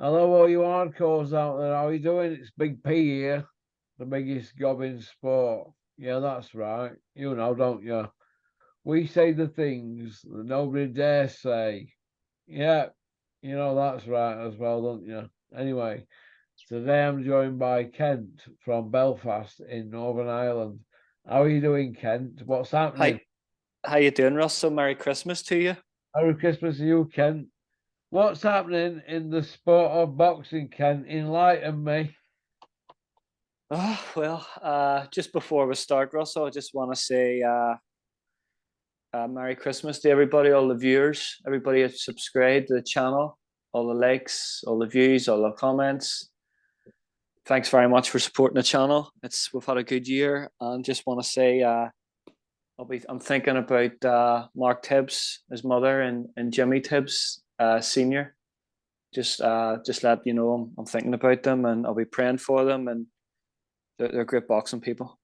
Hello, all you hardcores out there. How you doing? It's Big P here, the biggest gob in sport. Yeah, that's right. You know, don't you? We say the things that nobody dares say. Yeah, you know that's right as well, don't you? Anyway, today I'm joined by Kent from Belfast in Northern Ireland. How are you doing, Kent? What's happening? Hi, how you doing, Russell? Merry Christmas to you. Merry Christmas to you, Kent. What's happening in the sport of boxing, Kent? Enlighten me. Just before we start, Russell, I just want to say Merry Christmas to everybody, all the viewers, everybody that's subscribed to the channel, all the likes, all the views, all the comments. Thanks very much for supporting the channel. We've had a good year, and just want to say I'm thinking about Mark Tibbs, his mother, and Jimmy Tibbs, senior. Just let you know I'm thinking about them, and I'll be praying for them, and they're great boxing people.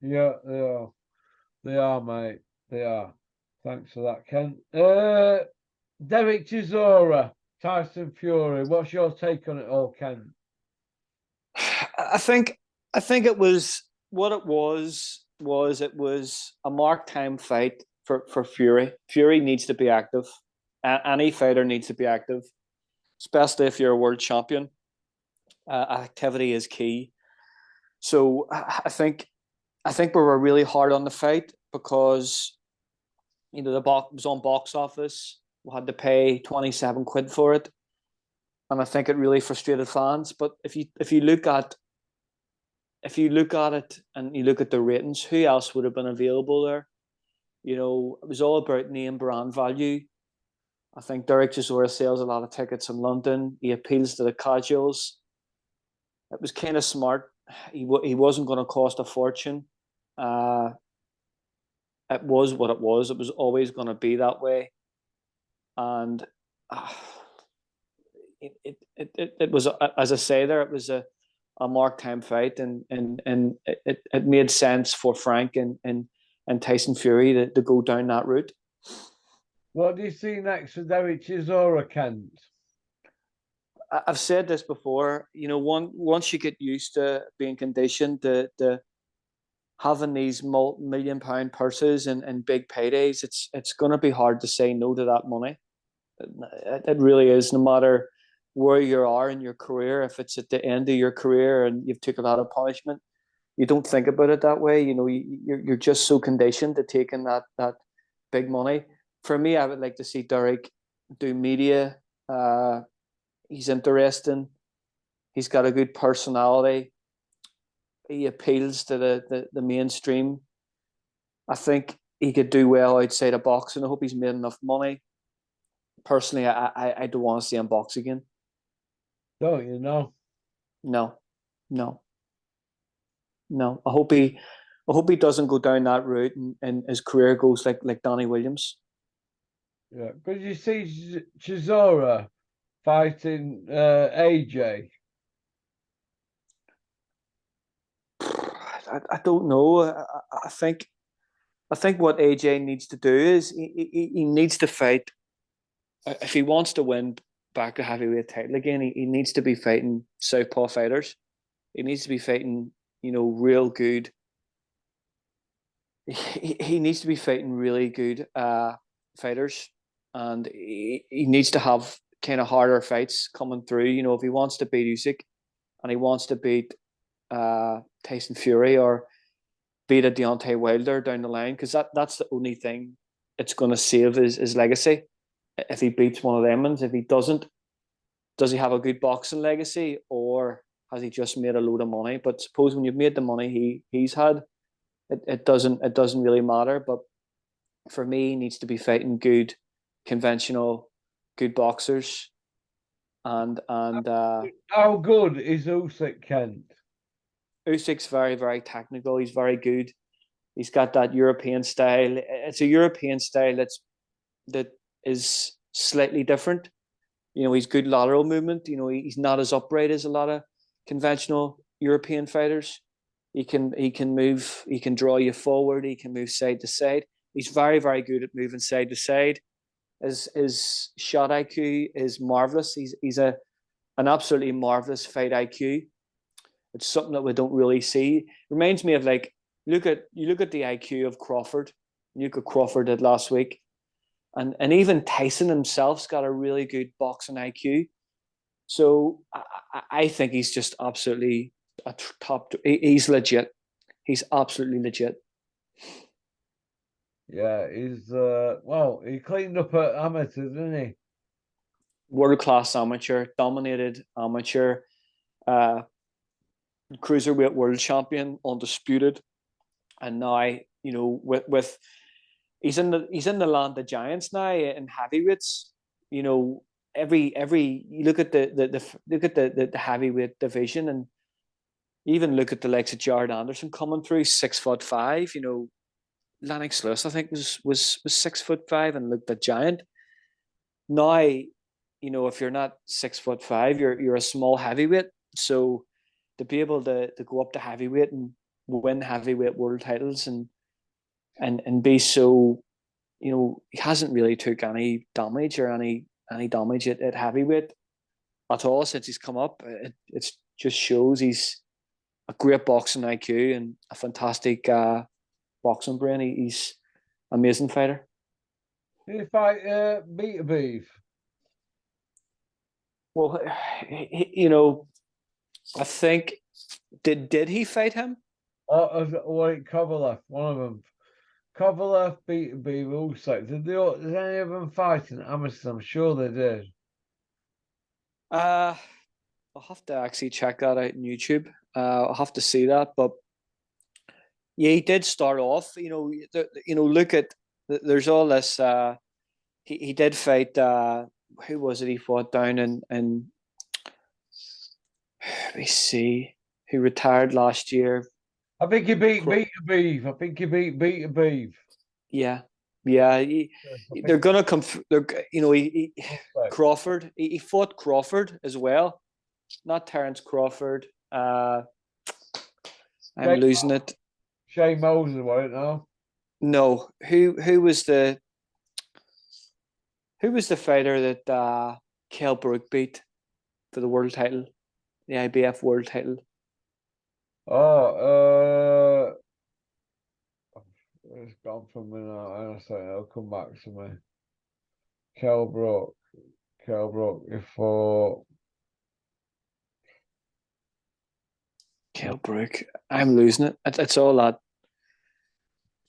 Yeah, they are. They are, mate. They are. Thanks for that, Ken. Derek Chisora, Tyson Fury. What's your take on it all, Ken? I think it was what it was it was a mark time fight for Fury. Fury needs to be active. Any fighter needs to be active, especially if you're a world champion. Activity is key. So I think we were really hard on the fight because the box was on box office. We had to pay 27 quid for it, and I think it really frustrated fans. But if you look at it and you look at the ratings, who else would have been available there? It was all about name brand value. I think Derek Chisora sells a lot of tickets in London. He appeals to the casuals. It was kind of smart. He wasn't going to cost a fortune. Uh, it was what it was. It was always going to be that way, and it was, as I say there, it was a mark time fight, and it made sense for Frank and Tyson Fury to go down that route. What do you see next for Derek Chisora, Kent? I've said this before. Once you get used to being conditioned to having these multi-million-pound purses and big paydays, it's going to be hard to say no to that money. It really is, no matter where you are in your career. If it's at the end of your career and you've took a lot of punishment, you don't think about it that way. You're just so conditioned to taking that big money. For me, I would like to see Derek do media. He's interesting. He's got a good personality. He appeals to the mainstream. I think he could do well outside of boxing. I hope he's made enough money. Personally, I don't want to see him box again. Don't you know? No, no, no. I hope he doesn't go down that route and his career goes like Danny Williams. Yeah. But you see Chisora fighting AJ. I don't know. I think what AJ needs to do is he needs to fight. If he wants to win back to heavyweight title again, he needs to be fighting southpaw fighters. He needs to be fighting, real good. He needs to be fighting really good fighters, and he needs to have kind of harder fights coming through. If he wants to beat Usyk and he wants to beat Tyson Fury or beat a Deontay Wilder down the line, because that's the only thing it's going to save his legacy. If he beats one of them, and if he doesn't, does he have a good boxing legacy, or has he just made a load of money? But suppose when you've made the money he's had, it doesn't really matter. But for me, he needs to be fighting good, conventional, good boxers. And How good is Usyk, Kent? Usyk's very, very technical. He's very good. He's got that European style. It's a European style that is slightly different. He's good lateral movement. He's not as upright as a lot of conventional European fighters. He can move. He can draw you forward. He can move side to side. He's very, very good at moving side to side. His shot IQ is marvelous. He's a an absolutely marvelous fight IQ. It's something that we don't really see. Reminds me of like you look at the IQ of Crawford. You look at Crawford did last week, and even Tyson himself's got a really good boxing IQ. So I think he's just absolutely a top. He's legit. He's absolutely legit. Yeah, he's well, he cleaned up at amateurs, didn't he? World class amateur, dominated amateur, cruiserweight world champion, undisputed, and now with he's in the land of giants now in heavyweights. You know, every you look at the heavyweight division, and even look at the likes of Jared Anderson coming through 6'5". You know, Lennox Lewis I think was 6'5" and looked a giant. Now, you know, if you're not 6'5", you're a small heavyweight. So to be able to go up to heavyweight and win heavyweight world titles and be so, you know, he hasn't really took any damage or any damage at heavyweight at all since he's come up. It just shows he's a great boxing IQ and a fantastic boxing brain. He's an amazing fighter. Did he fight Beat Beef? Well, you know, I think did he fight him? Or wait, Kovalev, one of them. Kovalev, Beat Beef, Usyk. Did any of them fight in amateurs? I'm sure they did. I'll have to actually check that out on YouTube. I'll have to see that, but yeah, he did start off. Look at there's all this. He did fight. Who was it? He fought down in let me see. Who retired last year? I think he beat Beef. I think he beat Beef. Yeah, yeah. They're gonna come. Crawford. He fought Crawford as well, not Terence Crawford. I'm losing it. Shane Moses, wasn't it now? No, who was the fighter that Kell Brook beat for the world title, the IBF world title? Oh, it's gone from me now. I say it'll come back to me. Kell Brook before. Kell Brook. I'm losing it. It's all that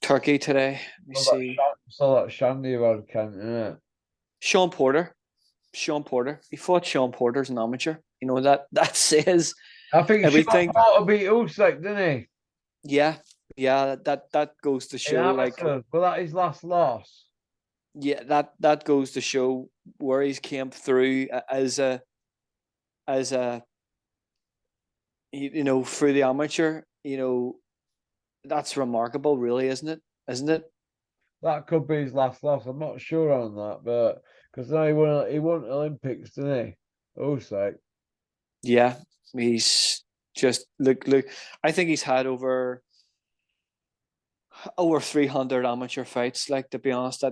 Turkey today. Let me see. So that Shandy about Kent, isn't it? Sean Porter. He fought Sean Porter as an amateur. You know that says I think everything. Sean Porter beat Usyk, didn't he? Yeah. That goes to show like. Well, that his last loss. Yeah, that goes to show where he's came through as a through the amateur. You know, that's remarkable, really, isn't it? That could be his last loss. I'm not sure on that, but because now he won Olympics, didn't he? Usyk. Yeah, he's just look. I think he's had over 300 amateur fights. Like, to be honest,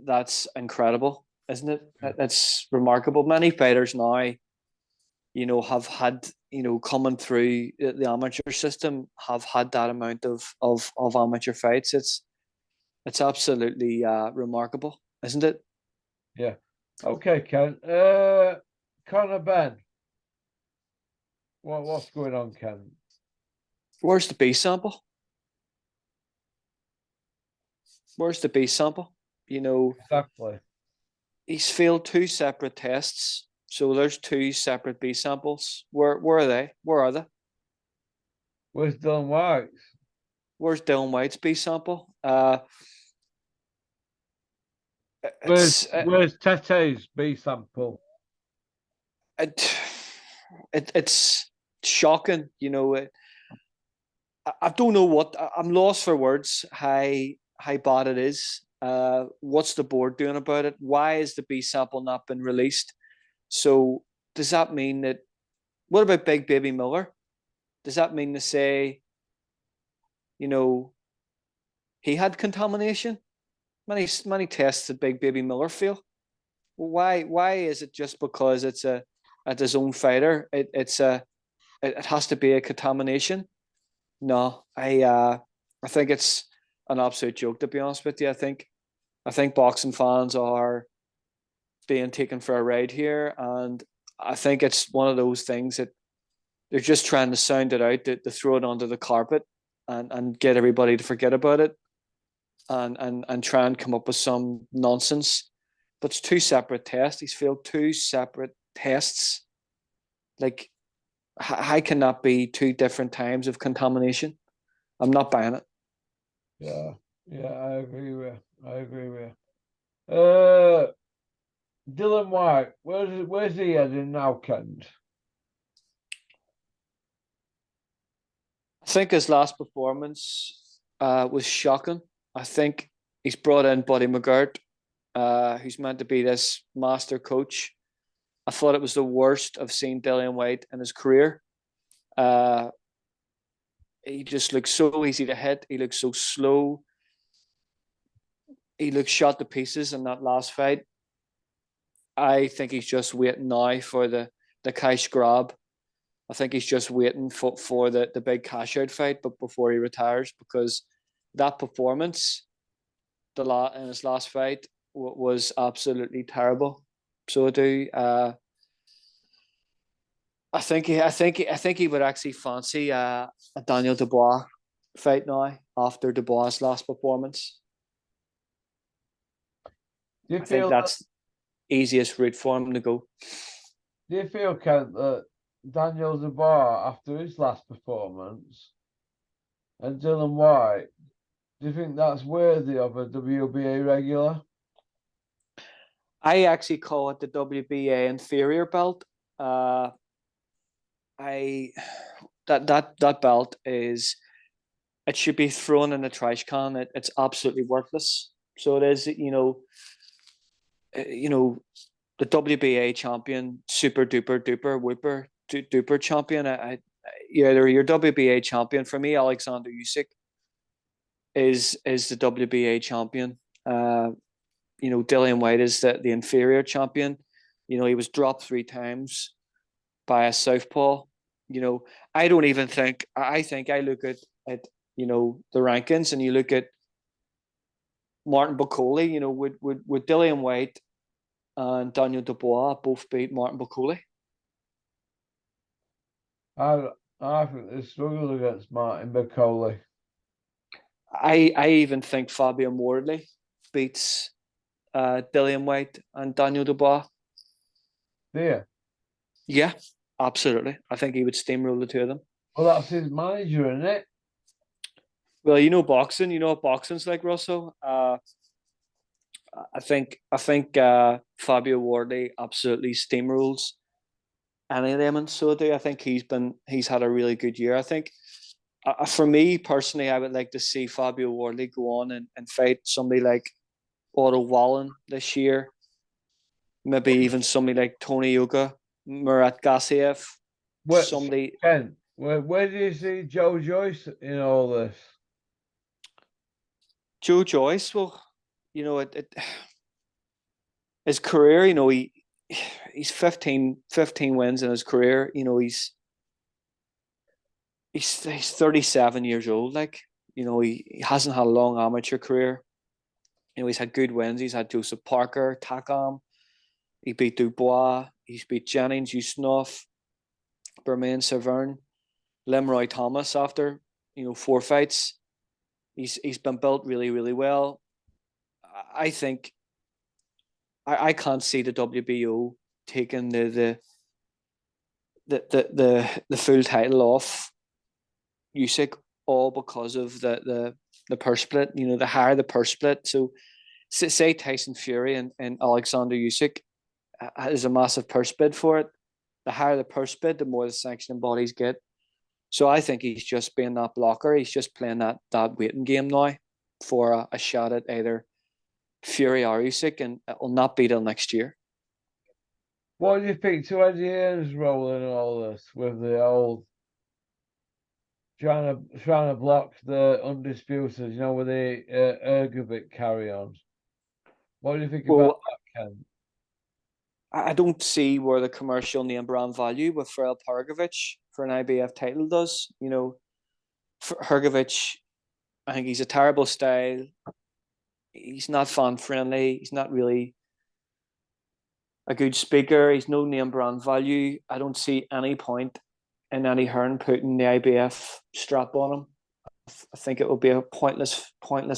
that's incredible, isn't it? That's remarkable. Many fighters now, have had, coming through the amateur system, have had that amount of amateur fights. It's absolutely remarkable, isn't it? Yeah. Okay, Ken. Conor Ben. What's going on, Ken? Where's the B sample? Exactly. He's failed 2 separate tests, so there's 2 separate B samples. Where are they? Where's Dylan White? Where's Dylan White's B sample? Where's Tete's B sample? It's shocking, I don't know what. I'm lost for words. How bad it is. What's the board doing about it? Why is the B sample not been released? So does that mean that? What about Big Baby Miller? Does that mean to say, he had contamination? Many tests did Big Baby Miller fail? Why is it just because it's a at his own fighter, it has to be a contamination. No, I think it's an absolute joke, to be honest with you. I think boxing fans are being taken for a ride here, and I think it's one of those things that they're just trying to sound it out, to throw it under the carpet and get everybody to forget about it, and try and come up with some nonsense. But it's two separate tests. He's failed two separate tests. Like, how can that be two different times of contamination? I'm not buying it. Yeah, I agree with you. Dylan White, where's he heading now, Kent? I think his last performance was shocking. I think he's brought in Buddy McGirt, who's meant to be this master coach. I thought it was the worst I've seen Dillian White in his career. He just looks so easy to hit. He looks so slow. He looks shot to pieces in that last fight. I think he's just waiting now for the cash grab. I think he's just waiting for the big cash out fight, but before he retires, because that performance in his last fight was absolutely terrible. So I think he would actually fancy a Daniel Dubois fight now after Dubois' last performance. I think that's easiest route for him to go. Do you feel, Kent, that Daniel Dubois, after his last performance, and Dylan White, do you think that's worthy of a WBA regular? I actually call it the WBA inferior belt. That belt it should be thrown in the trash can. It's absolutely worthless. So it is, the WBA champion, super duper duper whooper duper champion. They're your WBA champion. For me, Alexander Usyk is the WBA champion. Dillian White is the inferior champion. He was dropped 3 times by a southpaw. I don't even think. I think I look at the rankings, and you look at Martin Bucoli. Would Dillian White and Daniel Dubois both beat Martin Bucoli? I think they struggled against Martin Bucoli. I even think Fabio Morley beats Dillian White and Daniel Dubois. Yeah. Yeah, absolutely. I think he would steamroll the two of them. Well, that's his manager, isn't it? Well, boxing. You know what boxing's like, Russell. I think Fabio Wardley absolutely steamrolls any of them, and so do I think he's had a really good year. I think for me personally, I would like to see Fabio Wardley go on and fight somebody like Otto Wallen this year. Maybe even somebody like Tony Yoka, Murat Gassiev. Ken, where do you see Joe Joyce in all this? Joe Joyce, well, his career, he's 15 wins in his career. He's 37 years old. Like, he hasn't had a long amateur career. He's had good wins. He's had Joseph Parker, Takam. He beat Dubois. He's beat Jennings, Ustinov, Bermain Severn, Lemroy Thomas after 4 fights. He's been built really, really well. I think I can't see the WBO taking the full title off Usyk, all because of the purse split. The higher the purse split. So say Tyson Fury and Alexander Usyk is a massive purse bid for it. The higher the purse bid, the more the sanctioning bodies get. So I think he's just being that blocker. He's just playing that waiting game now for a shot at either Fury or Usyk, and it will not be till next year. What do you think to Eddie Hearn's role in all this, with the old trying to block the Undisputed, with the Ergovic carry on? What do you think about that, Ken? I don't see where the commercial name brand value with Frel Pergovic for an IBF title does. You know, for Hergovic, I think he's a terrible style. He's not fan friendly. He's not really a good speaker. He's no name brand value. I don't see any point in Eddie Hearn putting the IBF strap on him. I think it would be a pointless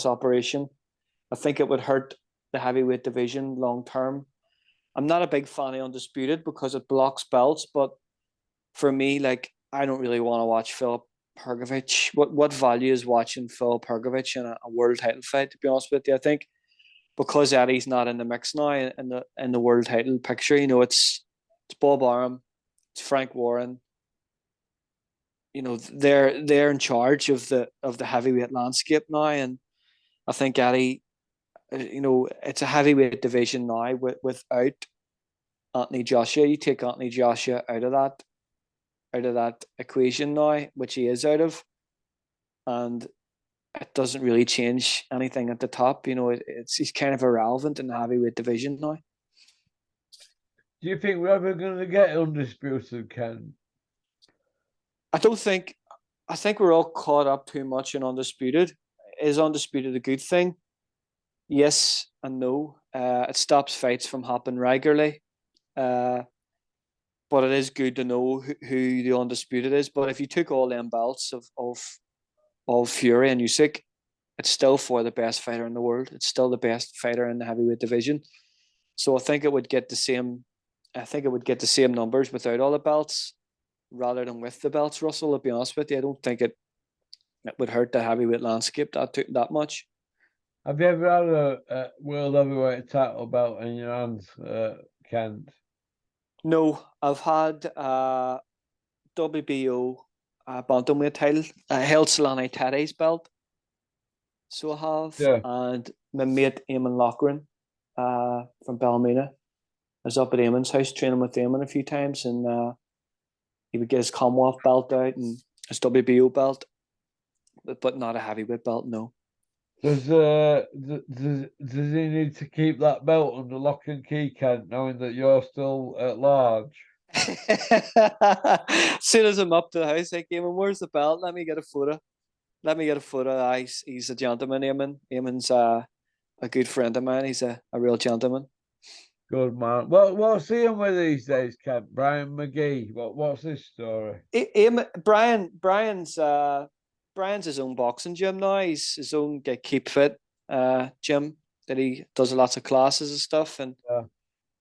operation. I think it would hurt the heavyweight division long term. I'm not a big fan of Undisputed because it blocks belts, but for me, like, I don't really want to watch Philip Pergovic. What value is watching Phil Pergovic in a world title fight? To be honest with you, I think because Eddie's not in the mix now in the world title picture, you know, it's Bob Arum, it's Frank Warren. You know, they're in charge of the heavyweight landscape now, and I think Eddie, you know, it's a heavyweight division now without Anthony Joshua. You take Anthony Joshua out of that equation now, which he is out of, and it doesn't really change anything at the top. You know, he's kind of irrelevant in the heavyweight division now. Do you think we're ever going to get Undisputed, Ken? I don't think. I think we're all caught up too much in Undisputed. Is Undisputed a good thing? Yes and no. It stops fights from happening regularly. But it is good to know who the Undisputed is. But if you took all them belts of Fury and Usyk, it's still for the best fighter in the world. It's still the best fighter in the heavyweight division. So I think it would get the same. I think it would get the same numbers without all the belts, rather than with the belts. Russell, to be honest with you, I don't think it would hurt the heavyweight landscape that much. Have you ever had a world heavyweight title belt in your hands, Kent? No, I've had WBO bantamweight title. I held Solani Teddy's belt, so I have. Yeah. And my mate Eamon Loughran from Ballymena. I was up at Eamon's house training with Eamon a few times, and he would get his Commonwealth belt out and his WBO belt, but not a heavyweight belt, no. Does he need to keep that belt under lock and key, Kent, knowing that you're still at large? As soon as I'm up to the house, I came, where's the belt? Let me get a photo. He's a gentleman, Eamon. Eamon's a good friend of mine. He's a real gentleman. Good man. Well, what's he on with these days, Kent? Brian McGee. What's his story? Brian's his own boxing gym now. He's his own keep fit gym that he does lots of classes and stuff, and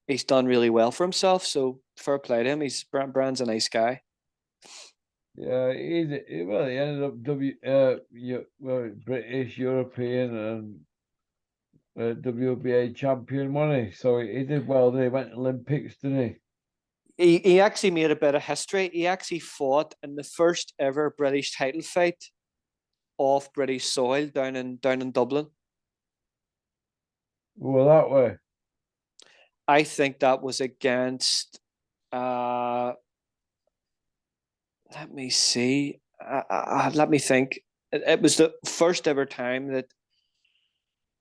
he's done really well for himself. So fair play to him. Brian's a nice guy. Yeah, he ended up British, European, and WBA champion, wasn't he? So he did well. He went to Olympics, didn't he? He actually made a bit of history. He actually fought in the first ever British title fight off British soil down in Dublin. Well, that way. I think that was against. Let me see. Let me think. It was the first ever time that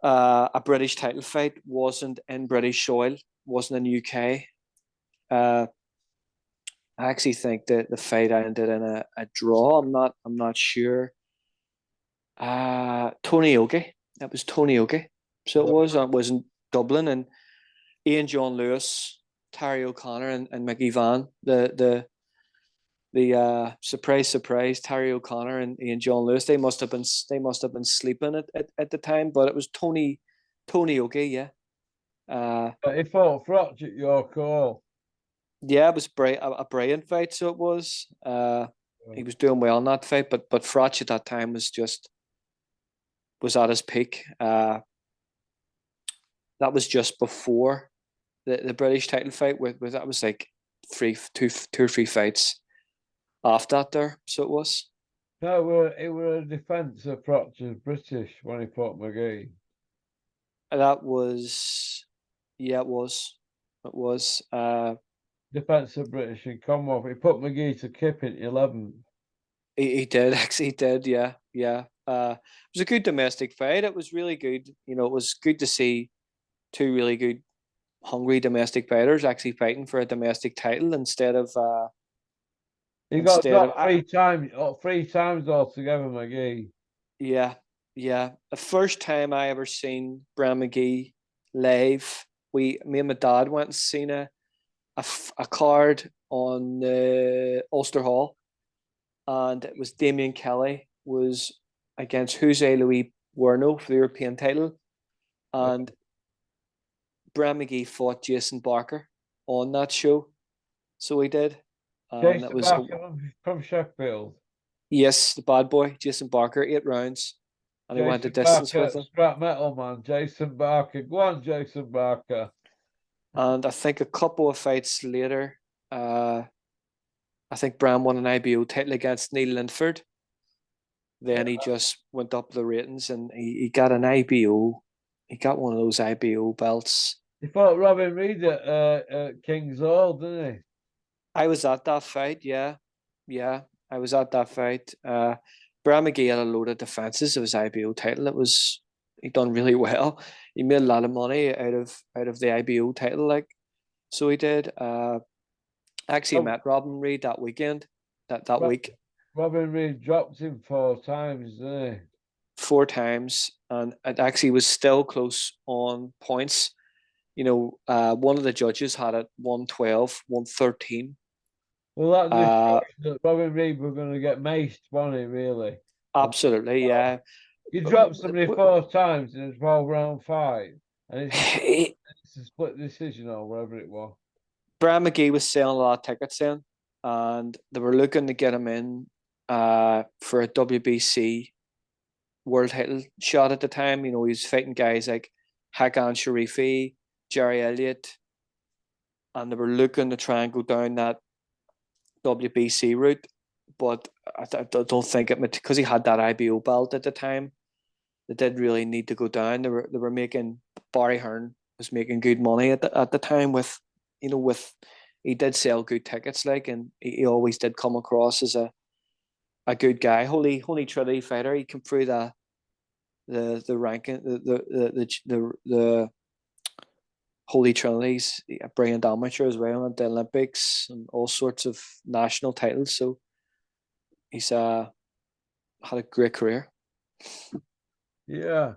a British title fight wasn't in British soil, wasn't in UK. I actually think that the fight ended in a draw. I'm not sure. Tony Ogie. That was Tony Ogie. So it was in Dublin, and Ian John Lewis, Terry O'Connor, and McGee Van. The surprise Terry O'Connor and Ian John Lewis. They must have been sleeping at the time, but it was Tony Ogie, yeah. He fought Frotch at your call. Yeah, it was a brilliant fight. So it was. He was doing well in that fight, but Frotch at that time was at his peak. That was just before the British title fight. With that was like two or three fights after that there. So it was. No, it were a defence of Frotch as British when he fought McGee. That was, yeah, it was. Defence of British and Commonwealth. He put McGee to Kip in 11th. He did, actually, he did, yeah. It was a good domestic fight. It was really good. You know, it was good to see two really good hungry domestic fighters actually fighting for a domestic title instead of He got instead of dropped 3 times, 3 times altogether, McGee. yeah, yeah. The first time I ever seen Bram McGee live, me and my dad went and seen a card on Ulster Hall, and it was Damien Kelly was against Jose Luis Bueno for the European title, and Bram McGee fought Jason Barker on that show. So he did. And that Jason was, Barker from Sheffield. yes, the bad boy, Jason Barker, 8 rounds. And he went the Jason distance with Barker, him. scrap metal man. Jason Barker. Go on, Jason Barker. And I think a couple of fights later, I think Bram won an IBO title against Neil Linford. Then he just went up the ratings and he got an IBO. He got one of those IBO belts. He fought Robin Reed at King's Hall, didn't he? I was at that fight, yeah. Yeah, I was at that fight. Bram McGee had a load of defenses of his IBO title. He done really well. He made a lot of money out of the IBO title, like so he did. Actually met Robin Reed that weekend. That week. Robin Reed dropped him 4 times, didn't he? 4 times, and it actually was still close on points. One of the judges had it 112, 113. Well, that just shows that Robin Reed were going to get maced, wasn't he, really? Absolutely, yeah. You dropped somebody 4 times in a 12-round fight, and it's a split decision or whatever it was. Brian McGee was selling a lot of tickets in, and they were looking to get him in for a WBC world title shot at the time. He was fighting guys like Hakan Sharifi, Jerry Elliott, and they were looking to try and go down that WBC route. But I don't think it, because he had that IBO belt at the time, they did really need to go down. They were making, Barry Hearn was making good money at the time with he did sell good tickets, like, and he always did come across as a good guy. Holy Trinity fighter. He came through the ranking, the Holy Trinities, a brilliant amateur as well at the Olympics and all sorts of national titles. So he's had a great career. Yeah.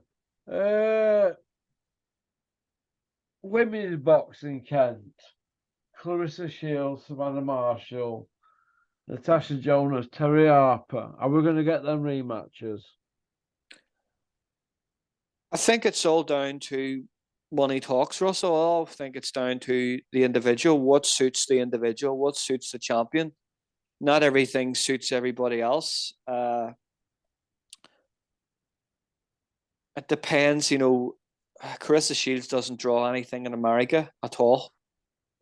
Women's boxing, Kent. Clarissa Shields, Savannah Marshall, Natasha Jonas, Terry Harper. Are we going to get them rematches? I think it's all down to money talks, Russell. I think it's down to the individual. What suits the individual? What suits the champion? Not everything suits everybody else. It depends, Carissa Shields doesn't draw anything in America at all.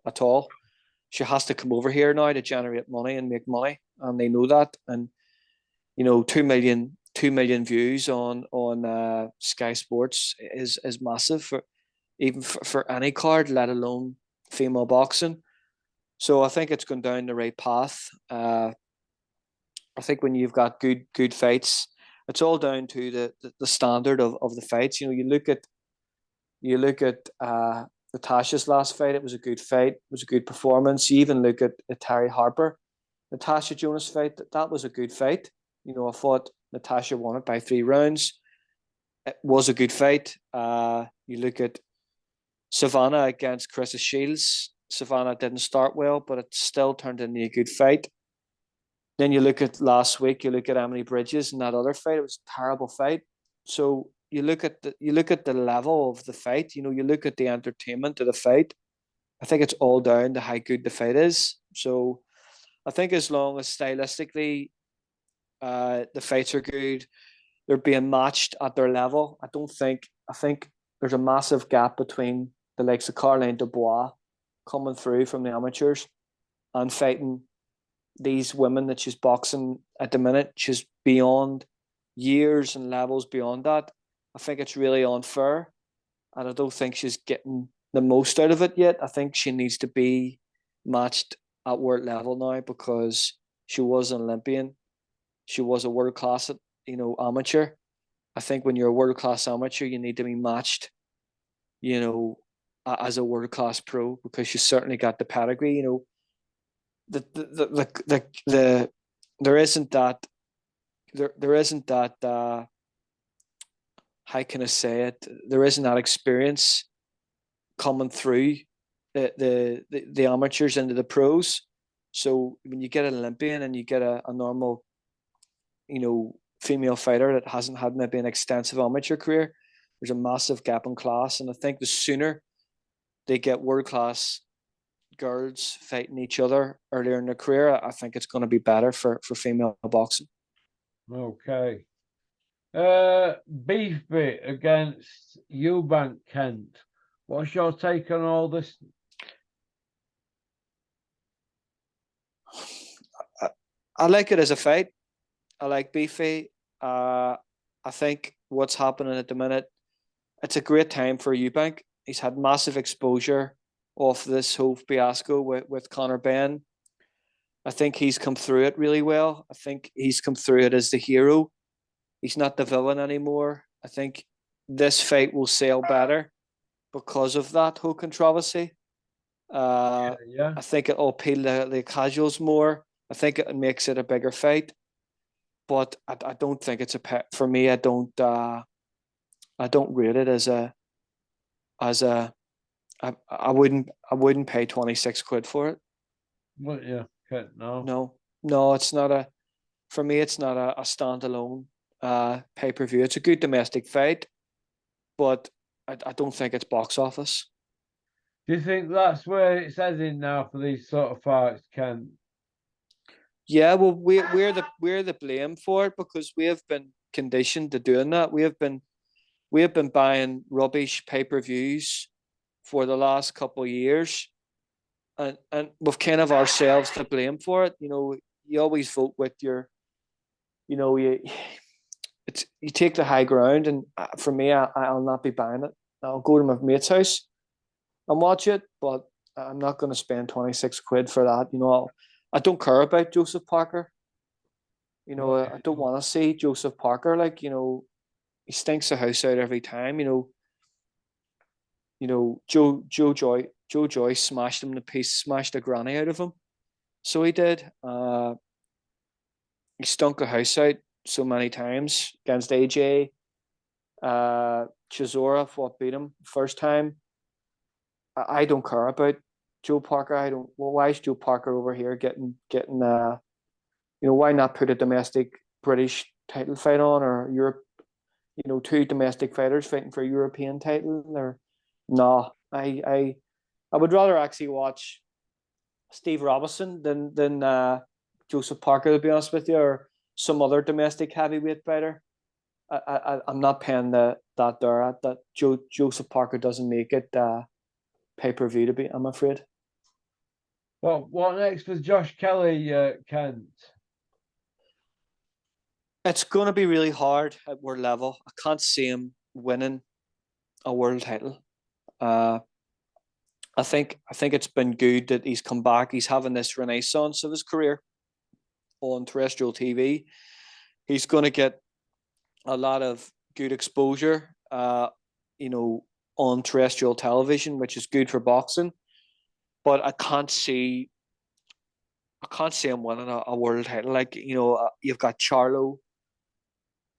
At all. She has to come over here now to generate money and make money. And they know that. And, 2 million views on Sky Sports is massive for even for any card, let alone female boxing. So I think it's gone down the right path. I think when you've got good fights, it's all down to the standard of the fights. You look at Natasha's last fight. It was a good fight. It was a good performance. You even look at Terry Harper, Natasha Jonas fight. That was a good fight. I thought Natasha won it by 3 rounds. It was a good fight. You look at Savannah against Carissa Shields. Savannah didn't start well, but it still turned into a good fight. Then you look at last week, you look at Emily Bridges and that other fight. It was a terrible fight. So you look at the level of the fight. You look at the entertainment of the fight. I think it's all down to how good the fight is. So I think as long as stylistically the fights are good, they're being matched at their level. I think there's a massive gap between the likes of Caroline Dubois coming through from the amateurs and fighting these women that she's boxing at the minute. She's beyond years and levels beyond that. I think it's really unfair, and I don't think she's getting the most out of it yet. I think she needs to be matched at world level now, because she was an Olympian. She was a world class, amateur. I think when you're a world class amateur, you need to be matched, as a world class pro, because she's certainly got the pedigree. You know, the there isn't that there isn't that how can I say it? There isn't that experience coming through the amateurs into the pros. So when you get an Olympian and you get a normal, you know, female fighter that hasn't had maybe an extensive amateur career, there's a massive gap in class. And I think the sooner they get world class girls fighting each other earlier in their career, I think it's going to be better for female boxing. Okay. Beefy against Eubank Kent. What's your take on all this? I like it as a fight. I like Beefy. I think what's happening at the minute, it's a great time for Eubank. He's had massive exposure off this whole fiasco with Conor Benn. I think he's come through it really well. I think he's come through it as the hero. He's not the villain anymore. I think this fight will sell better because of that whole controversy. Yeah. I think it'll appeal to the casuals more. I think it makes it a bigger fight, but I don't think it's a pet for me. I don't rate it as a I wouldn't pay 26 quid for it. What? Yeah. Okay. No, it's not a for me. It's not a standalone pay-per-view. It's a good domestic fight, but I don't think it's box office. Do you think that's where it's heading now for these sort of fights, Kent? Yeah, well, we're the blame for it because we have been conditioned to doing that. We have been buying rubbish pay-per-views for the last couple of years, and we've kind of ourselves to blame for it. You know, you always vote with your, you know, you take the high ground, and for me, I'll not be buying it. I'll go to my mate's house and watch it, but I'm not going to spend 26 quid for that. You know, I don't care about Joseph Parker. You know, I don't want to see Joseph Parker. Like, you know, he stinks the house out every time. Joe Joyce smashed him to piece, smashed a granny out of him. So he did. He stunk the house out so many times against AJ. Chisora what beat him first time. I don't care about Joe Parker. I don't. Well, why is Joe Parker over here getting? Why not put a domestic British title fight on, or Europe? You know, two domestic fighters fighting for a European title. Or no, I would rather actually watch Steve Robinson than Joseph Parker, to be honest with you, or some other domestic heavyweight fighter. I'm not paying that Joseph Parker doesn't make it pay-per-view to be, I'm afraid. Well, what next for Josh Kelly, Kent? It's going to be really hard at world level. I can't see him winning a world title. I think it's been good that he's come back. He's having this renaissance of his career on terrestrial TV. He's going to get a lot of good exposure, on terrestrial television, which is good for boxing. But I can't see him winning a world title. Like, you've got Charlo,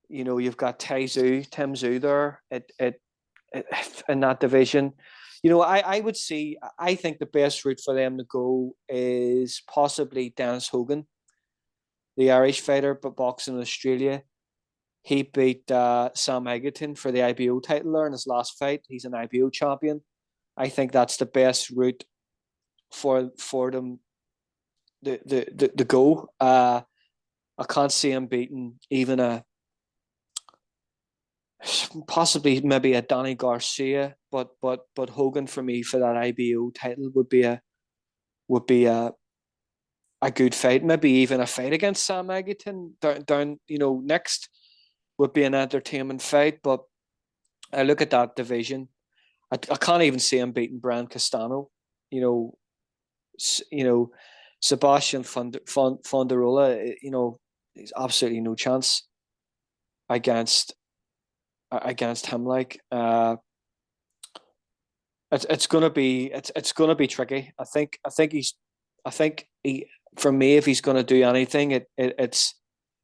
you've got Tim Tszyu there in that division. I think the best route for them to go is possibly Dennis Hogan, the Irish fighter, but boxing in Australia. He beat Sam Egerton for the IBO title there in his last fight. He's an IBO champion. I think that's the best route for them the go. I can't see him beating even possibly maybe a Danny Garcia, but Hogan for me for that IBO title would be a good fight. Maybe even a fight against Sam Egerton down next would be an entertainment fight. But I look at that division, I can't even see him beating Brian Castano. Sebastian Fonderola, there's absolutely no chance against him. Like, it's gonna be tricky. I think he for me, if he's gonna do anything, it's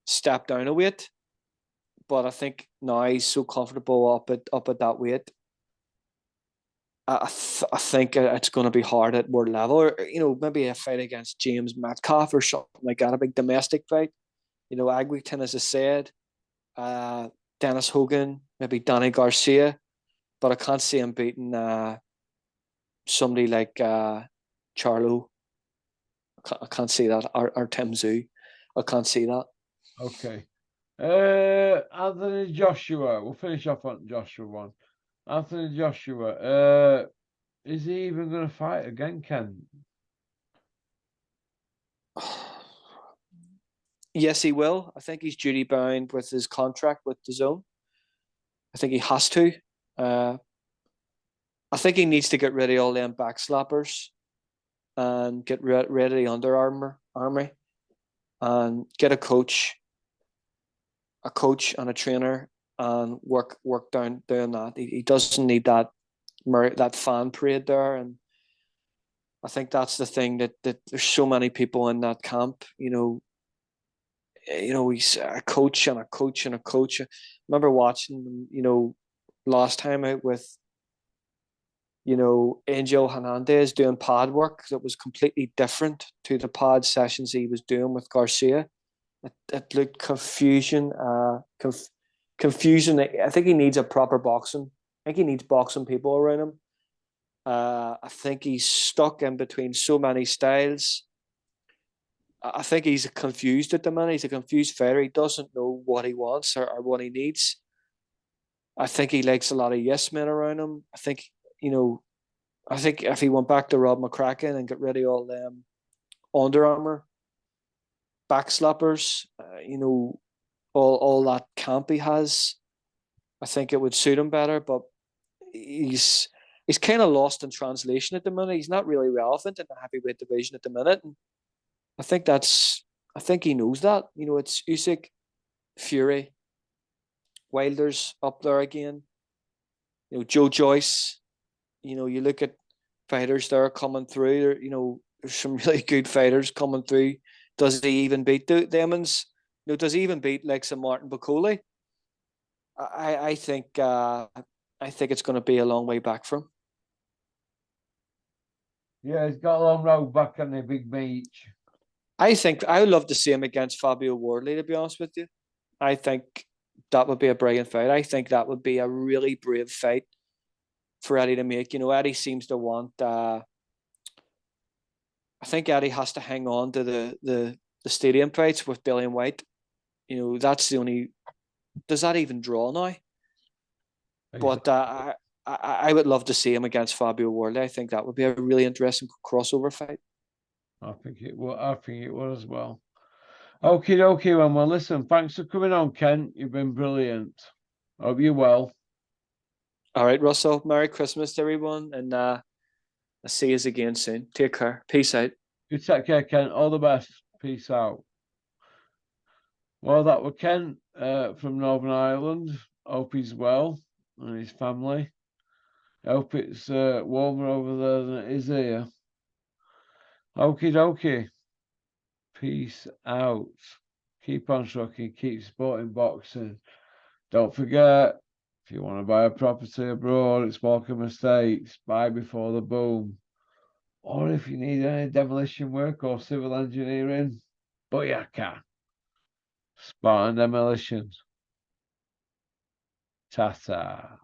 step down a weight. But I think now he's so comfortable up at that weight. I think it's going to be hard at world level, or maybe a fight against James Metcalf or something like that, a big domestic fight. Agwington, as I said, Dennis Hogan, maybe Danny Garcia, but I can't see him beating somebody like Charlo. I can't see that, or Tim Tszyu. I can't see that. Okay. Anthony Joshua. We'll finish off on Joshua one. Anthony Joshua. Is he even going to fight again, Ken? Yes, he will. I think he's duty bound with his contract with DAZN. I think he has to. I think he needs to get rid of all them backslappers and get rid of the Under Armour and get a coach and a trainer and work down doing that. He doesn't need that fan parade there, and I think that's the thing that there's so many people in that camp. He's a coach and a coach and a coach. I remember watching last time out with Angel Hernandez doing pad work that was completely different to the pad sessions he was doing with Garcia. It looked confusion. I think he needs a proper boxing. I think he needs boxing people around him. I think he's stuck in between so many styles. I think he's confused at the minute. He's a confused fighter. He doesn't know what he wants or what he needs. I think he likes a lot of yes men around him. I think if he went back to Rob McCracken and get rid of all them Under Armour backslappers, all that camp he has, I think it would suit him better. But he's kind of lost in translation at the minute. He's not really relevant in the heavyweight division at the minute. And I think he knows that. It's Usyk, Fury, Wilder's up there again. Joe Joyce. You look at fighters there coming through. There's some really good fighters coming through. Does he even beat Demons? Does he even beat like some Martin Bacoli? I think it's going to be a long way back from. Yeah, he's got a long road back on the big beach. I think I would love to see him against Fabio Wardley, to be honest with you. I think that would be a brilliant fight. I think that would be a really brave fight for Eddie to make. Eddie seems to want. I think Eddie has to hang on to the stadium fights with Dillian White. That's the only. Does that even draw now? But I would love to see him against Fabio Wardley. I think that would be a really interesting crossover fight. I think it will as well. Okay, well, listen, thanks for coming on, Ken. You've been brilliant. Hope you're well. All right, Russell. Merry Christmas to everyone, and I'll see you again soon. Take care. Peace out. You take care, Ken. All the best. Peace out. Well, that was Ken from Northern Ireland. Hope he's well and his family. Hope it's warmer over there than it is here. Okie dokie. Peace out. Keep on trucking. Keep supporting boxing. Don't forget, if you want to buy a property abroad, it's Welcome Estates. Buy before the boom. Or if you need any demolition work or civil engineering, booyaka. Spartan Demolition. Ta-ta.